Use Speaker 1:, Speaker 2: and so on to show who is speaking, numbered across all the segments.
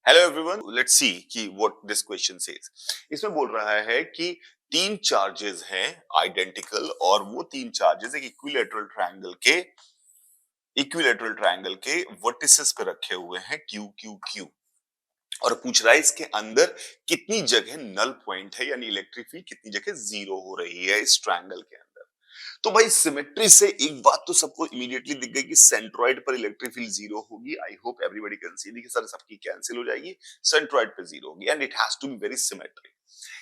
Speaker 1: Hello everyone, let's see कि what this question says. इसमें बोल रहा है कि तीन चार्जेस हैं आइडेंटिकल और वो तीन चार्जेस एक इक्विलैटरल ट्रायंगल के वर्टिसेस पे रखे हुए हैं क्यू क्यू क्यू। और पूछ रहा है इसके अंदर कितनी जगह नल पॉइंट है, यानी इलेक्ट्रिक फील्ड कितनी जगह जीरो हो रही है इस ट्रायंगल के अंदर। तो भाई सिमेट्री से एक बात तो सबको इमीडिएटली दिख गई कि सेंट्रॉइड पर इलेक्ट्रिक फील्ड जीरो होगी। I hope everybody can see कि सर सबकी कैंसिल हो जाएगी, सेंट्रॉइड पे जीरो होगी and it has to be very symmetric.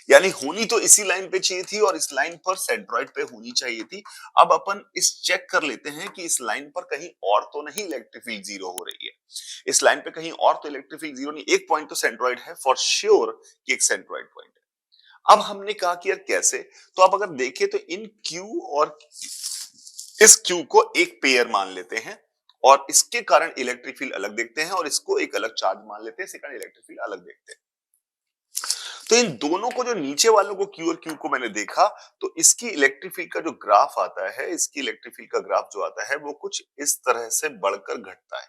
Speaker 1: यानी होनी तो इसी लाइन पे चाहिए थी और इस लाइन पर सेंट्रॉइड पे होनी चाहिए थी। अब अपन इस चेक कर लेते हैं कि इस लाइन पर कहीं और तो नहीं इलेक्ट्रिक फील्ड जीरो हो रही है। इस लाइन पे कहीं और तो इलेक्ट्रिक फील्ड जीरो नहीं, एक पॉइंट तो सेंट्रॉइड है फॉर श्योर कि एक सेंट्रॉइड पॉइंट है। अब हमने कहा कि यार कैसे, तो आप अगर देखें तो इन क्यू और इस क्यू को एक पेयर मान लेते हैं और इसके कारण इलेक्ट्रिक फील्ड अलग देखते हैं और इसको एक अलग चार्ज मान लेते हैं, इसके कारण इलेक्ट्रिक फील्ड अलग देखते हैं। तो इन दोनों को, जो नीचे वालों को क्यू और क्यू को मैंने देखा, तो इसकी इलेक्ट्रिक फील्ड का जो ग्राफ आता है, इसकी इलेक्ट्रिक फील्ड का ग्राफ जो आता है वो कुछ इस तरह से बढ़कर घटता है,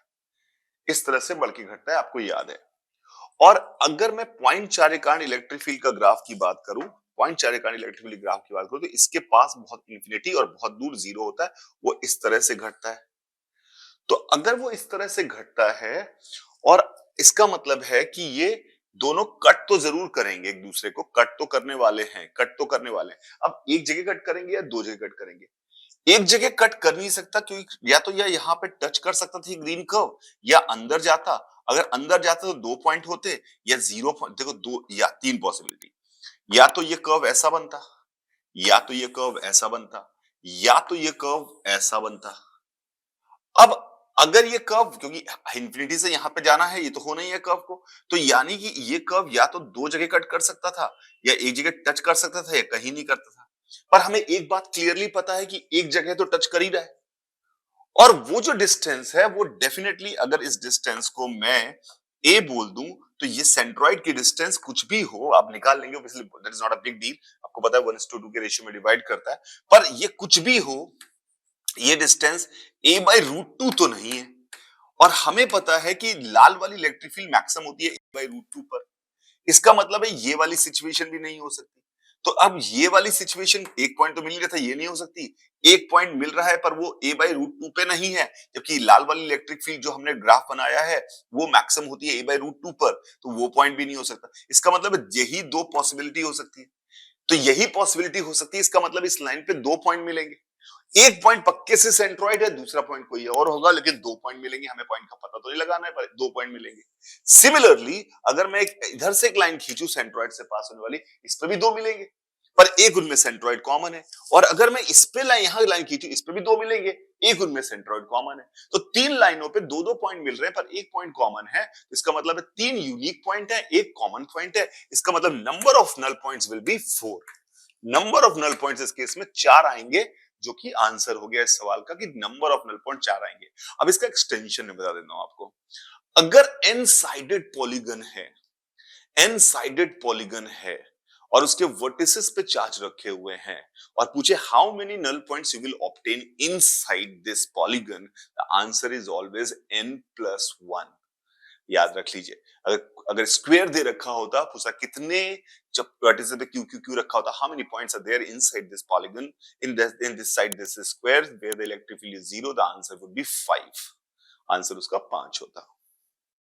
Speaker 1: इस तरह से बढ़ के घटता है, आपको याद है। और अगर मैं पॉइंट चार्ज के कारण इलेक्ट्रिक फील्ड का ग्राफ की बात करूं, पॉइंट चार्ज के कारण इलेक्ट्रिक फील्ड ग्राफ की बात करूं, तो इसके पास बहुत इंफिनिटी और बहुत दूर जीरो होता है, वो इस तरह से घटता है। तो अगर वो इस तरह से घटता है और इसका मतलब है कि ये दोनों कट तो जरूर करेंगे, एक दूसरे को कट तो करने वाले हैं, कट तो करने वाले हैं। अब एक जगह कट करेंगे या दो जगह कट करेंगे? एक जगह कट कर नहीं सकता, क्योंकि या तो या यहाँ पे टच कर सकता था ग्रीन कर्व, या अंदर जाता। अगर अंदर जाता तो दो पॉइंट होते, या जीरो पॉइंट। देखो दो या तीन पॉसिबिलिटी, या तो ये कर्व ऐसा बनता, या तो ये कर्व ऐसा बनता, या तो ये कर्व ऐसा बनता। अब अगर ये कर्व, क्योंकि इंफिनिटी से यहां पे जाना है, ये तो होना ही है कर्व को, तो यानी कि ये कर्व या तो दो जगह कट कर सकता था, या एक जगह टच कर सकता था, या कहीं नहीं करता था। पर हमें एक बात क्लियरली पता है कि एक जगह तो टच कर ही रहा है। और वो जो डिस्टेंस है वो डेफिनेटली, अगर इस डिस्टेंस को मैं ए बोल दूं, तो ये सेंट्रॉइड की डिस्टेंस कुछ भी हो आप निकाल लेंगे, obviously that is not a big deal. आपको पता है 1:2 के रेशियो में डिवाइड करता है। पर ये कुछ भी हो, ये डिस्टेंस a/√2 तो नहीं है। और हमें पता है कि लाल वाली इलेक्ट्रिक फील्ड मैक्सिमम होती है a/√2 पर। इसका मतलब है ये वाली सिचुएशन भी नहीं हो सकती। तो अब ये वाली सिचुएशन, एक पॉइंट तो मिल रहा था, ये नहीं हो सकती। एक पॉइंट मिल रहा है पर वो a/√2 पे नहीं है, जबकि लाल वाली इलेक्ट्रिक फील्ड जो हमने ग्राफ बनाया है वो मैक्सिमम होती है a/√2 पर, तो वो पॉइंट भी नहीं हो सकता। इसका मतलब है यही दो पॉसिबिलिटी हो सकती है। तो यही पॉसिबिलिटी हो सकती है, इसका मतलब इस लाइन पे दो पॉइंट मिलेंगे। एक पॉइंट पक्के से सेंट्रॉइड है, दूसरा पॉइंट कोई और होगा, लेकिन दो पॉइंट मिलेंगे। हमें पॉइंट का पता तो नहीं लगाना है, पर दो पॉइंट मिलेंगे। सिमिलरली अगर मैं इधर से एक लाइन खींचू सेंट्रॉइड से पास होने वाली, इस पे भी दो मिलेंगे, पर एक उनमें सेंट्रॉइड कॉमन है। और अगर मैं इस पे लाइन, यहां लाइन खींचू, इस पे भी दो मिलेंगे, एक उनमें सेंट्रॉइड कॉमन है। तो तीन लाइनों पे दो दो पॉइंट मिल रहे हैं, पर एक पॉइंट कॉमन है। इसका मतलब है तीन यूनिक पॉइंट है, एक कॉमन पॉइंट है। इसका मतलब number of null points will be 4। Number of null points इस केस में चार आएंगे, जो कि आंसर हो गया इस सवाल का कि नंबर ऑफ नल पॉइंट चार आएंगे। अब इसका एक्सटेंशन मैं बता देता हूं आपको। अगर एन साइडेड पॉलीगन है, एन साइडेड पॉलीगन है और उसके वर्टिसेस पे चार्ज रखे हुए हैं, और पूछे how many null points you will obtain inside this polygon, the answer is always n+1। याद रख लीजिए। अगर अगर स्क्वायर दे रखा होता, पूछा कितने जब वर्टिसेस पे क्यू क्यू क्यू रखा होता, how many points are there inside this polygon, in this side this square where the electric field is 0, the answer would be 5। Answer उसका 5 होता।